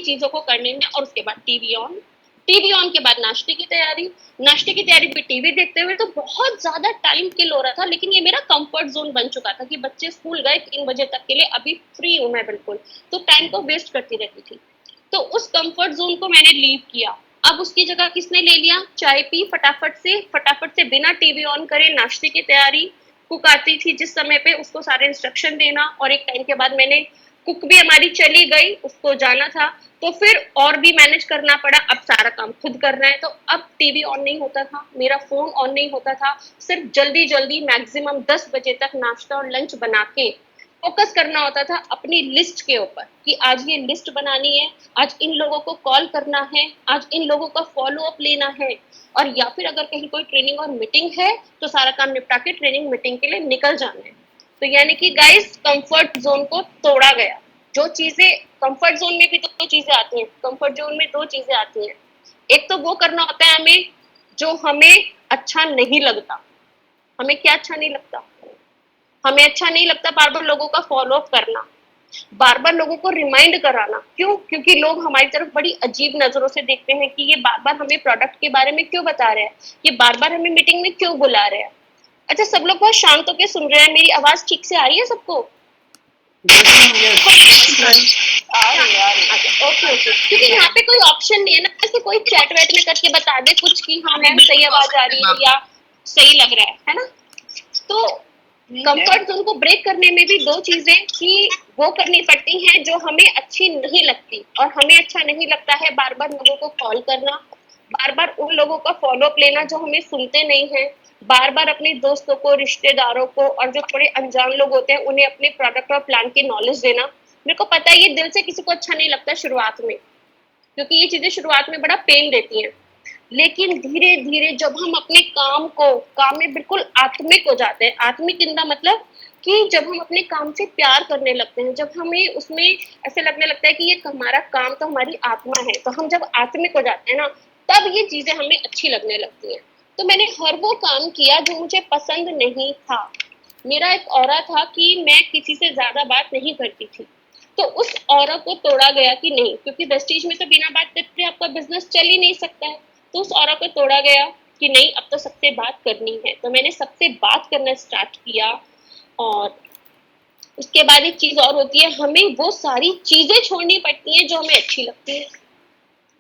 चीजों को करने में, और उसके बाद टीवी ऑन के बाद नाश्ते की तैयारी भी टीवी देखते हुए। तो बहुत ज्यादा टाइम किल हो रहा था, लेकिन ये मेरा कंफर्ट जोन बन चुका था कि बच्चे स्कूल गए 3 बजे तक के लिए, अभी फ्री हूं मैं बिल्कुल, तो टाइम को वेस्ट करती रहती थी। तो उस कंफर्ट जोन को मैंने लीव किया। अब उसकी जगह किसने ले लिया, चाय पी फटाफट से बिना टीवी ऑन करे नाश्ते की तैयारी। कुक आती थी जिस समय पे, उसको सारे इंस्ट्रक्शन देना, और एक टाइम के बाद मैंने, कुक भी हमारी चली गई, उसको जाना था, तो फिर और भी मैनेज करना पड़ा। अब सारा काम खुद करना है, तो अब टीवी ऑन नहीं होता था, मेरा फोन ऑन नहीं होता था, सिर्फ जल्दी जल्दी मैक्सिमम 10 बजे तक नाश्ता और लंच बना के फोकस करना होता था अपनी लिस्ट के ऊपर कि आज ये लिस्ट बनानी है, आज इन लोगों को कॉल करना है, आज इन लोगों का फॉलो अप लेना है, और या फिर अगर कहीं कोई ट्रेनिंग और मीटिंग है तो सारा काम निपटा के ट्रेनिंग मीटिंग के लिए निकल जाना है। तो यानी कि गाइस कंफर्ट जोन को तोड़ा गया। जो चीजें कंफर्ट जोन में भी दो चीजें आती हैं, कंफर्ट जोन में दो चीजें आती हैं। एक तो वो करना होता है हमें जो हमें अच्छा नहीं लगता। हमें क्या अच्छा नहीं लगता, हमें अच्छा नहीं लगता बार बार लोगों का फॉलो अप करना, बार बार लोगों को रिमाइंड कराना। क्यों? क्योंकि लोग हमारी तरफ बड़ी अजीब नजरों से देखते हैं कि ये बार बार हमें प्रोडक्ट के बारे में क्यों बता रहे हैं, ये बार बार हमें मीटिंग में क्यों बुला रहे हैं। अच्छा, सब लोग बहुत शांत होकर सुन रहे हैं, मेरी आवाज ठीक से आ रही है सबको? ओके ओके, क्योंकि यहाँ पे कोई ऑप्शन नहीं है ना, ऐसे कोई चैट वैट में करके बता दे कुछ कि हाँ मैम सही आवाज आ रही है या सही लग रहा है ना। तो कंफर्ट जोन को ब्रेक करने में भी दो चीजें कि वो करनी पड़ती हैं जो हमें अच्छी नहीं लगती, और हमें अच्छा नहीं लगता है बार बार लोगों को कॉल करना, बार बार उन लोगों का फॉलो अप लेना जो हमें सुनते नहीं है, बार बार अपने दोस्तों को, रिश्तेदारों को, और जो थोड़े अनजान लोग होते हैं उन्हें अपने प्रोडक्ट और प्लान की नॉलेज देना। मेरे को पता है ये दिल से किसी को अच्छा नहीं लगता शुरुआत में, क्योंकि ये चीजें शुरुआत में बड़ा पेन देती हैं, लेकिन धीरे धीरे जब हम अपने काम में बिल्कुल आत्मिक हो जाते हैं, आत्मिक इन द मतलब कि जब हम अपने काम से प्यार करने लगते हैं, जब हमें उसमें ऐसे लगने लगता है कि ये हमारा काम तो हमारी आत्मा है, तो हम जब आत्मिक हो जाते हैं ना, तब ये चीजें हमें अच्छी लगने लगती हैं। तो मैंने हर वो काम किया जो मुझे पसंद नहीं था। मेरा एक ऑरा था कि मैं किसी से ज्यादा बात नहीं करती थी, तो उस ऑरा को तोड़ा गया कि नहीं, क्योंकि वेस्टीज में तो बिना बात करते आपका बिजनेस चल ही नहीं सकता है। तो उस ऑरा को तोड़ा गया कि नहीं, अब तो सबसे बात करनी है, तो मैंने सबसे बात करना स्टार्ट किया। और उसके बाद एक चीज और होती है, हमें वो सारी चीजें छोड़नी पड़ती हैं जो हमें अच्छी लगती है।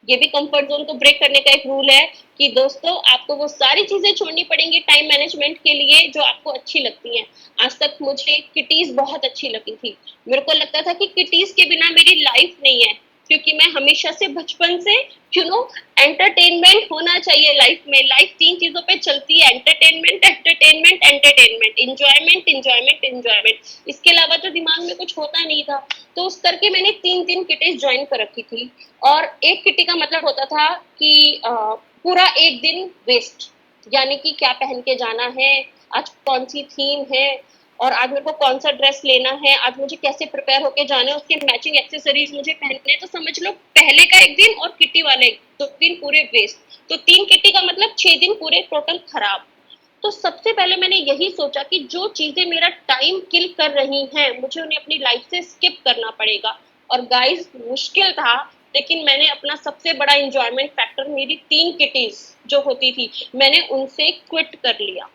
ये भी कंफर्ट जोन को ब्रेक करने का एक रूल है कि दोस्तों आपको वो सारी चीजें छोड़नी पड़ेंगी टाइम मैनेजमेंट के लिए जो आपको अच्छी लगती हैं। आज तक मुझे किटीज बहुत अच्छी लगी थी, मेरे को लगता था कि किटीज के बिना मेरी लाइफ नहीं है, क्योंकि मैं हमेशा से बचपन से यू नो एंटरटेनमेंट होना चाहिए लाइफ में। लाइफ 3 चीजों पे चलती है, entertainment entertainment entertainment, enjoyment enjoyment enjoyment, इसके अलावा तो दिमाग में कुछ होता नहीं था। तो उस करके मैंने 3 किटीज ज्वाइन कर रखी थी, और एक किटी का मतलब होता था कि पूरा एक दिन वेस्ट, यानी कि क्या पहन के जाना है, आज कौन सी थीम है, और आज मेरे को कौन सा ड्रेस लेना है, आज मुझे कैसे प्रिपेयर होके जाना है, उसके मैचिंग एक्सेसरीज मुझे पहनने हैं। तो समझ लो पहले का एक दिन और किटी वाले 2 दिन पूरे वेस्ट, तो 3 किटी का मतलब 6 दिन पूरे टोटल खराब। तो सबसे पहले मैंने यही सोचा कि जो चीजें मेरा टाइम किल कर रही हैं मुझे उन्हें अपनी लाइफ से स्किप करना पड़ेगा। और गाइस मुश्किल था, लेकिन मैंने अपना सबसे बड़ा इंजॉयमेंट फैक्टर, मेरी 3 किटीज जो होती थी, मैंने उनसे क्विट कर लिया।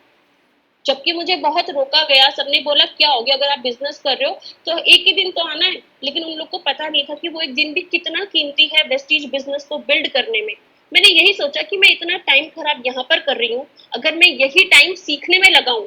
जबकि मुझे बहुत रोका गया, सबने बोला क्या हो गया, अगर आप बिजनेस कर रहे हो तो एक ही दिन तो आना है, लेकिन उन लोग को पता नहीं था कि वो एक दिन भी कितना कीमती है वेस्टीज बिजनेस को बिल्ड करने में। मैंने यही सोचा कि मैं इतना टाइम खराब यहाँ पर कर रही हूँ, अगर मैं यही टाइम सीखने में लगाऊं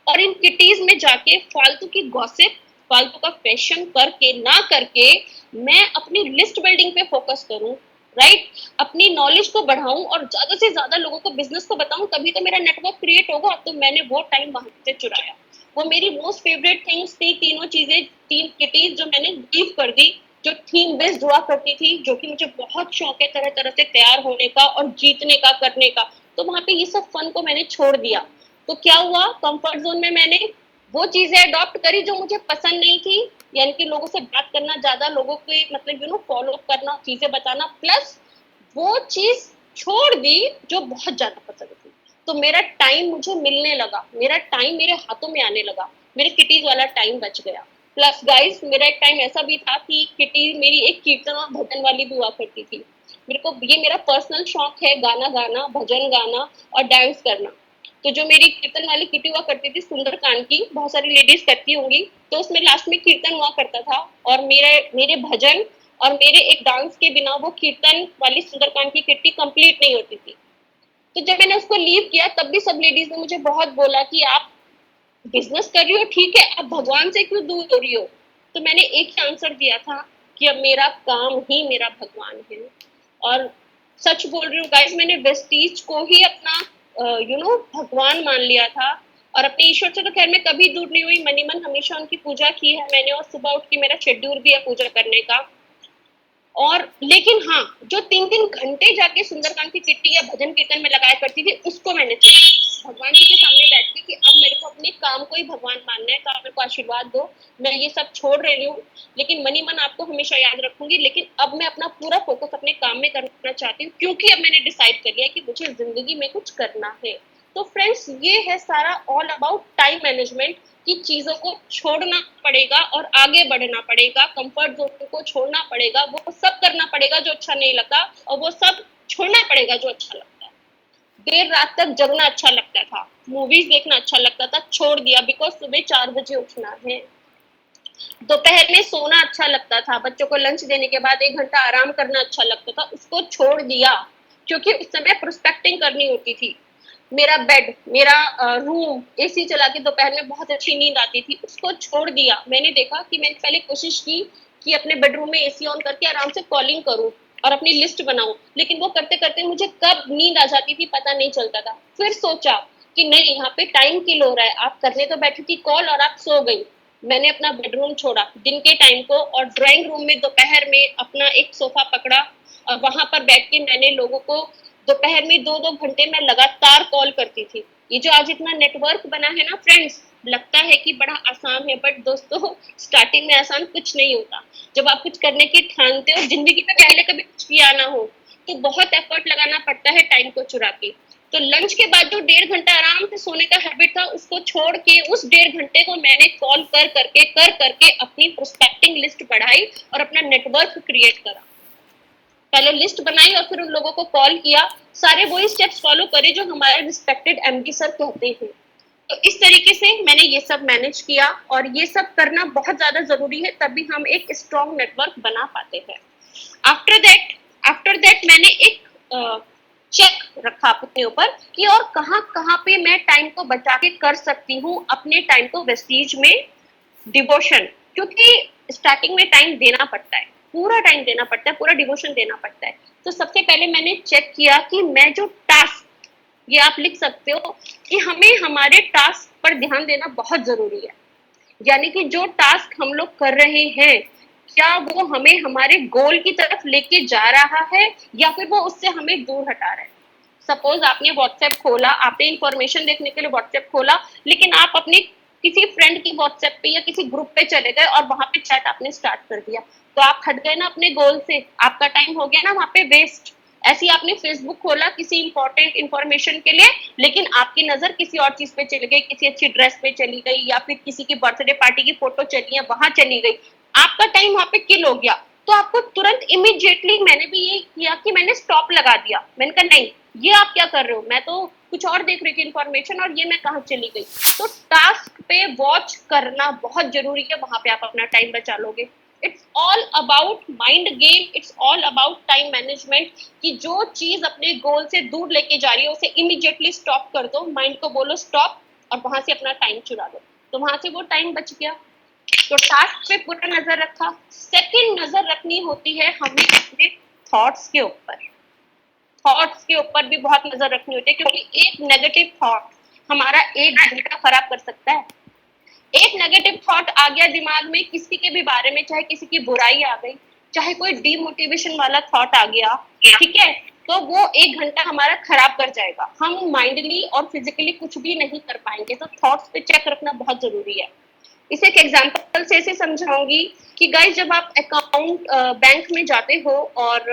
और इन किटीज में जाके फालतू की गॉसिप, फालतू का फैशन करके ना करके मैं अपनी लिस्ट बिल्डिंग पे फोकस करूं, राइट, अपनी नॉलेज को बढ़ाऊं और ज्यादा से ज्यादा लोगों को बिजनेस को बताऊं, तभी तो मेरा नेटवर्क क्रिएट होगा। तो मैंने वो टाइम वहां से चुराया। वो मेरी मोस्ट फेवरेट थिंग्स थी, तीनों चीजें, 3 किटीज जो मैंने लीव कर दी, जो थीम बेस्ड हुआ करती थी, जो कि मुझे बहुत शौक है तरह तरह से तैयार होने का और जीतने का, करने का। तो वहां पे ये सब फन को मैंने छोड़ दिया। तो क्या हुआ, कंफर्ट जोन में मैंने वो चीजें अडॉप्ट करी जो मुझे पसंद नहीं थी, यानी कि लोगों से बात करना, ज्यादा लोगों के मतलब फॉलो अप करना, चीजें बताना, प्लस वो चीज छोड़ दी जो बहुत ज्यादा पसंद थी। तो मेरा टाइम मुझे मिलने लगा, मेरा टाइम मेरे हाथों में आने लगा, मेरे किटीज वाला टाइम बच गया। प्लस गाइस मेरा एक टाइम ऐसा भी था कि किटी मेरी एक कीर्तन और भजन वाली भी हुआ करती थी। मेरे को ये मेरा पर्सनल शौक है, गाना गाना, भजन गाना और डांस करना। तो जो मेरी कीर्तन वाली किटी हुआ करती थी सुंदरकांड की, बहुत सारी लेडीज करती होंगी, तो उसमें लास्ट में कीर्तन हुआ करता था और मेरे मेरे भजन और मेरे एक डांस के बिना वो कीर्तन वाली सुंदरकांड की किट्टी कंप्लीट नहीं होती थी। तो जब मैंने उसको लीव किया तब भी सब लेडीज ने मुझे बहुत बोला कि आप बिजनेस कर रही हो ठीक है, आप भगवान से क्यों दूर हो रही हो? तो मैंने एक ही आंसर दिया था कि अब मेरा काम ही मेरा भगवान है। और सच बोल रही हूँ गाइस, मैंने वेस्टीज को ही अपना भगवान मान लिया था और अपने ईश्वर से तो खैर मैं कभी दूर नहीं हुई, मनी मन हमेशा उनकी पूजा की है मैंने और सुबह उठ के मेरा शेड्यूल भी है पूजा करने का। और लेकिन हाँ, जो 3-3 घंटे जाके सुंदरकांड की किट्टी या भजन कीर्तन में लगाया करती थी उसको मैंने छोड़ा भगवान जी के सामने बैठ के कि अब मेरे को अपने काम को ही भगवान मानना है, तो आप मेरे को आशीर्वाद दो, मैं ये सब छोड़ रही हूँ, लेकिन मनी मन आपको हमेशा याद रखूंगी, लेकिन अब मैं अपना पूरा फोकस अपने काम में करना चाहती हूँ क्योंकि अब मैंने डिसाइड कर लिया कि मुझे जिंदगी में कुछ करना है। तो फ्रेंड्स ये है सारा ऑल अबाउट टाइम मैनेजमेंट कि चीजों को छोड़ना पड़ेगा और आगे बढ़ना पड़ेगा, कंफर्ट जोन को छोड़ना पड़ेगा, वो सब करना पड़ेगा जो अच्छा नहीं लगता और वो सब छोड़ना पड़ेगा जो अच्छा लगता है। देर रात तक जगना अच्छा लगता था, मूवीज देखना अच्छा लगता था, छोड़ दिया बिकॉज सुबह 4 बजे उठना है। दोपहर में सोना अच्छा लगता था, बच्चों को लंच देने के बाद 1 घंटा आराम करना अच्छा लगता था, उसको छोड़ दिया क्योंकि उस समय प्रोस्पेक्टिंग करनी होती थी। मेरा बेड, मेरा रूम एसी चला के दोपहर में बहुत अच्छी नींद आती थी, उसको छोड़ दिया। मैंने देखा कि मैंने पहले कोशिश की कि अपने बेडरूम में एसी ऑन करके आराम से कॉलिंग करूं और अपनी लिस्ट बनाऊं, लेकिन वो करते करते मुझे कब नींद आ जाती थी पता नहीं चलता था। फिर सोचा कि नहीं, यहाँ पे टाइम किल हो रहा है, आप करने तो बैठी थी कॉल और आप सो गई। मैंने अपना बेडरूम छोड़ा दिन के टाइम को और ड्राइंग रूम में दोपहर में अपना एक सोफा पकड़ा और वहां पर बैठ के मैंने लोगों को दोपहर में 2-2 घंटे मैं लगातार कॉल करती थी। ये जो आज इतना नेटवर्क बना है ना फ्रेंड्स, लगता है कि बड़ा आसान है, बट दोस्तों स्टार्टिंग में आसान कुछ नहीं होता। जब आप कुछ करने की ठानते हो, जिंदगी में पहले कभी कुछ किया ना हो, तो बहुत एफर्ट लगाना पड़ता है टाइम को चुरा के। तो लंच के बाद जो 1.5 घंटा आराम से सोने का हैबिट था उसको छोड़ के उस 1.5 घंटे को मैंने कॉल कर करके अपनी प्रोस्पेक्टिंग लिस्ट बढ़ाई और अपना नेटवर्क क्रिएट करा। पहले लिस्ट बनाई और फिर उन लोगों को कॉल किया, सारे वही स्टेप्स फॉलो करे जो हमारे रिस्पेक्टेड एमडी सर कहते हैं। तो इस तरीके से मैंने ये सब मैनेज किया और ये सब करना बहुत ज्यादा जरूरी है, तभी हम एक स्ट्रॉन्ग नेटवर्क बना पाते हैं। आफ्टर दैट मैंने एक चेक रखा अपने ऊपर कि और कहाँ कहाँ पे मैं टाइम को बचा के कर सकती हूँ अपने टाइम को वेस्टीज में डिवोशन, क्योंकि स्टार्टिंग में टाइम देना पड़ता है, पूरा टाइम देना पड़ता है, पूरा डिवोशन देना पड़ता है। तो सबसे पहले मैंने चेक किया कि मैं जो टास्क, ये आप लिख सकते हो कि हमें हमारे टास्क पर ध्यान देना बहुत जरूरी है। यानी कि जो टास्क हम लोग कर रहे हैं क्या वो हमें हमारे गोल की तरफ लेके जा रहा है या फिर वो उससे हमें दूर हटा रहा है। सपोज आपने व्हाट्सएप खोला, आपने इंफॉर्मेशन देखने के लिए व्हाट्सएप खोला, लेकिन आप अपने किसी फ्रेंड की व्हाट्सएप पे या किसी ग्रुप पे चले गए और वहां पे चैट आपने स्टार्ट कर दिया, तो आप हट गए ना अपने गोल से, आपका टाइम हो गया ना वहां पे वेस्ट। ऐसे ही आपने फेसबुक खोला किसी इंपॉर्टेंट इंफॉर्मेशन के लिए, लेकिन आपकी नजर किसी और चीज पे चली गई, किसी अच्छी ड्रेस पे चली गई या फिर किसी की बर्थडे पार्टी की फोटो चली है वहां चली गई, आपका टाइम वहां पे किल हो गया। तो आपको तुरंत इमीडिएटली, मैंने भी ये किया कि मैंने स्टॉप लगा दिया, मैंने कहा नहीं, ये आप क्या कर रहे हो, मैं तो कुछ और देख रही थी इन्फॉर्मेशन और ये मैं कहाँ चली गई। तो टास्क पे वॉच करना बहुत जरूरी है, वहां पे आप अपना टाइम बचा लोगे। It's all about mind game, it's all about time management, कि जो चीज अपने गोल से दूर लेके जा रही है उसे इमीडिएटली स्टॉप कर दो, माइंड को बोलो स्टॉप और वहां से अपना टाइम चुरा दो, तो वहां से वो टाइम बच गया। तो टास्क पे पूरा नजर रखा। सेकंड नजर रखनी होती है हमें अपने थॉट्स के ऊपर, थॉट्स के ऊपर भी बहुत नजर रखनी होती है, क्योंकि एक नेगेटिव थॉट हमारा 1 घंटा खराब कर सकता है। एक नेगेटिव थॉट आ गया दिमाग में किसी के भी बारे में, चाहे किसी की बुराई आ गई, चाहे कोई डीमोटिवेशन वाला थॉट आ गया, ठीक है, तो वो 1 घंटा हमारा खराब कर जाएगा, हम माइंडली और फिजिकली कुछ भी नहीं कर पाएंगे। तो थॉट्स पे चेक रखना बहुत जरूरी है। इसे एक एग्जांपल से ऐसे समझाऊंगी कि गाइस, जब आप अकाउंट बैंक में जाते हो और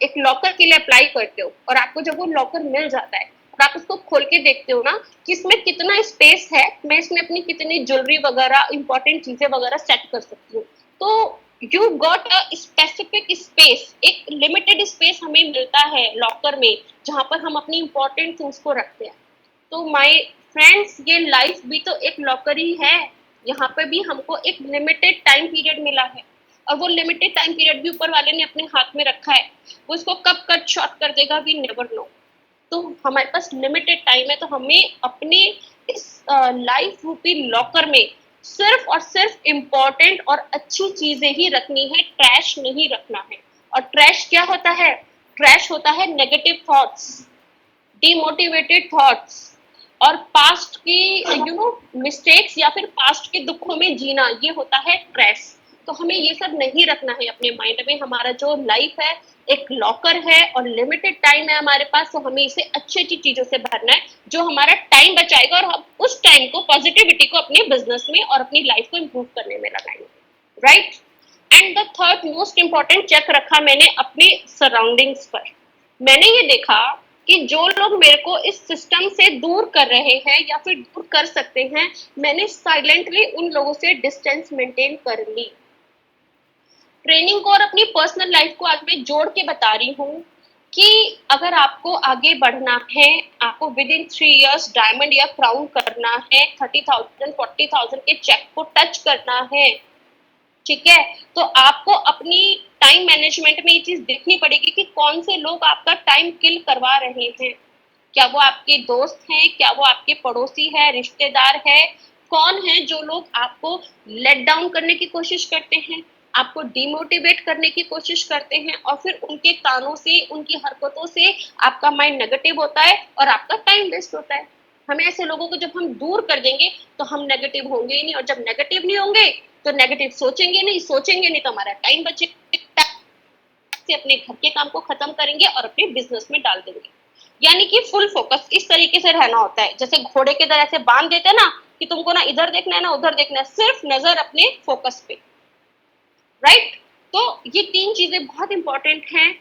एक लॉकर के लिए अप्लाई करते हो और आपको जब वो लॉकर मिल जाता है और आप इसको खोल के देखते हो ना कि इसमें कितना स्पेस है, मैं इसमें अपनी कितनी ज्वेलरी वगैरह इंपॉर्टेंट चीजें वगैरह सेट कर सकती हूँ। तो you got a specific space, एक लिमिटेड स्पेस हमें मिलता है लॉकर में, जहां पर हम अपनी इंपॉर्टेंट थिंग्स को रखते हैं। तो माय फ्रेंड्स, ये लाइफ भी तो एक लॉकर ही है। यहाँ पे भी हमको एक लिमिटेड टाइम पीरियड मिला है, और वो लिमिटेड टाइम पीरियड भी ऊपर वाले ने अपने हाथ में रखा है। वो इसको कब कट शॉर्ट कर देगा, वी नेवर नो। तो हमारे पास लिमिटेड टाइम है, तो हमें अपने इस लाइफ रूपी लॉकर में सिर्फ और सिर्फ इम्पोर्टेंट और अच्छी चीजें ही रखनी है, ट्रैश नहीं रखना है। और ट्रैश क्या होता है? ट्रैश होता है नेगेटिव थॉट्स, डिमोटिवेटेड थॉट्स, और पास्ट की मिस्टेक्स या फिर पास्ट के दुखों में जीना, ये होता है ट्रैश। तो हमें ये सब नहीं रखना है अपने माइंड में। हमारा जो लाइफ है एक लॉकर है और लिमिटेड टाइम है हमारे पास, तो हमें इसे अच्छी अच्छी चीजों से भरना है जो हमारा टाइम बचाएगा, और हम उस टाइम को, पॉजिटिविटी को अपने बिजनेस में और अपनी लाइफ को इम्प्रूव करने में लगाएंगे, right. And the third most important check रखा मैंने अपने सराउंडिंग्स पर। मैंने ये देखा कि जो लोग मेरे को इस सिस्टम से दूर कर रहे हैं या फिर दूर कर सकते हैं, मैंने साइलेंटली उन लोगों से डिस्टेंस मेंटेन कर ली। ट्रेनिंग को और अपनी पर्सनल लाइफ को आज मैं जोड़ के बता रही हूँ कि अगर आपको आगे बढ़ना है, आपको विद इन 3 इयर्स डायमंड या क्राउन करना है, 30,000 40,000 के चेक को टच करना है, ठीक है, तो आपको अपनी टाइम मैनेजमेंट में ये चीज देखनी पड़ेगी कि कौन से लोग आपका टाइम किल करवा रहे हैं। क्या वो आपके दोस्त हैं, क्या वो आपके पड़ोसी है, रिश्तेदार है, कौन है जो लोग आपको लेट डाउन करने की कोशिश करते हैं, आपको डिमोटिवेट करने की कोशिश करते हैं, और फिर उनके तानों से, उनकी हरकतों से आपका माइंड नेगेटिव होता है और आपका टाइम वेस्ट होता है। हमें ऐसे लोगों को जब हम दूर कर देंगे तो हम नेगेटिव होंगे ही नहीं, और जब नेगेटिव नहीं होंगे तो नेगेटिव सोचेंगे नहीं तो हमारा टाइम बचेगा, से अपने घर के काम को खत्म करेंगे और अपने बिजनेस में डाल देंगे। यानी कि फुल फोकस इस तरीके से रहना होता है, जैसे घोड़े के तरह से बांध देते हैं ना कि तुमको ना इधर देखना है ना उधर देखना है, सिर्फ नजर अपने फोकस पे, राइट। तो ये 3 चीजें बहुत इंपॉर्टेंट हैं,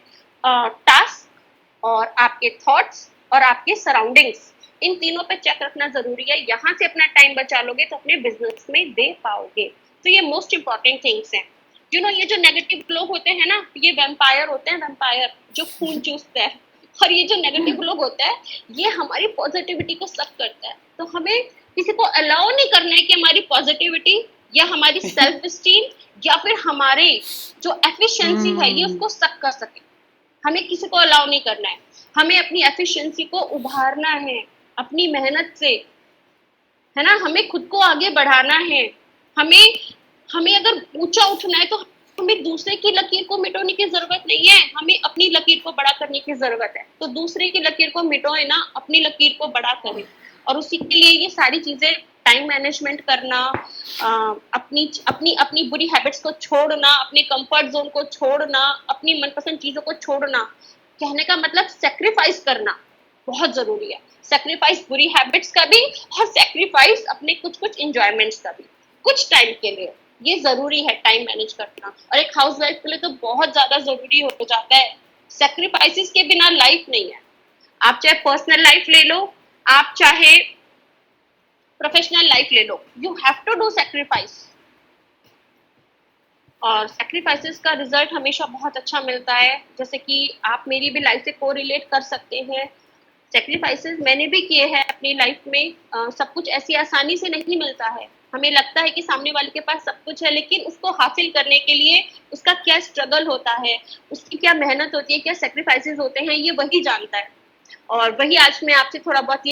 टास्क और आपके थॉट्स और आपके सराउंडिंग्स, इन तीनों पे चेक रखना जरूरी है। यहाँ से अपना टाइम बचा लोगे तो अपने बिजनेस में दे पाओगे। तो ये मोस्ट इंपॉर्टेंट थिंग्स हैं। ये जो नेगेटिव लोग होते हैं ना, ये वैम्पायर होते हैं, वैम्पायर जो खून चूसते हैं। और ये जो नेगेटिव लोग होते हैं, ये हमारी पॉजिटिविटी को सक करता है। तो हमें किसी को अलाउ नहीं करना है कि हमारी पॉजिटिविटी या हमारी सेल्फ स्टीम या फिर हमारे जो एफिशिएंसी है ये उसको सक कर सके। हमें किसी को अलाउ नहीं करना है, हमें अपनी एफिशिएंसी को उभारना है अपनी मेहनत से, है ना। हमें खुद को आगे बढ़ाना है, हमें हमें अगर ऊंचा उठना है तो हमें दूसरे की लकीर को मिटाने की जरूरत नहीं है, हमें अपनी लकीर को बड़ा करने की जरूरत है। तो दूसरे की लकीर को मिटाए ना, अपनी लकीर को बड़ा करें। और उसी के लिए ये सारी चीजें, टाइम मैनेजमेंट करना, अपनी अपनी अपनी बुरी हैबिट्स को छोड़ना, अपने कंफर्ट जोन को छोड़ना, अपनी मनपसंद चीजों को छोड़ना, कहने का मतलब सेक्रीफाइस करना बहुत जरूरी है। सेक्रीफाइस बुरी हैबिट्स का भी, और सेक्रीफाइस अपने कुछ कुछ इंजॉयमेंट्स का भी, कुछ टाइम के लिए। ये जरूरी है टाइम मैनेज करना, और एक हाउसवाइफ के लिए तो बहुत ज्यादा जरूरी हो जाता है। सेक्रीफाइसेस के बिना लाइफ नहीं है। आप चाहे पर्सनल लाइफ ले लो, आप चाहे प्रोफेशनल लाइफ ले लो, you have to do sacrifice. और सेक्रीफाइसेस का रिजल्ट हमेशा बहुत अच्छा मिलता है, जैसे कि आप मेरी भी लाइफ से कोरिलेट कर सकते हैं। सेक्रीफाइसेस मैंने भी किए हैं अपनी लाइफ में। सब कुछ ऐसी आसानी से नहीं मिलता है। हमें लगता है कि सामने वाले के पास सब कुछ है, लेकिन उसको हासिल करने के लिए उसका क्या स्ट्रगल होता है, उसकी क्या मेहनत होती है, क्या सेक्रीफाइसेस होते हैं, ये वही जानता है। और वही आज मैं आपसे थोड़ा बहुत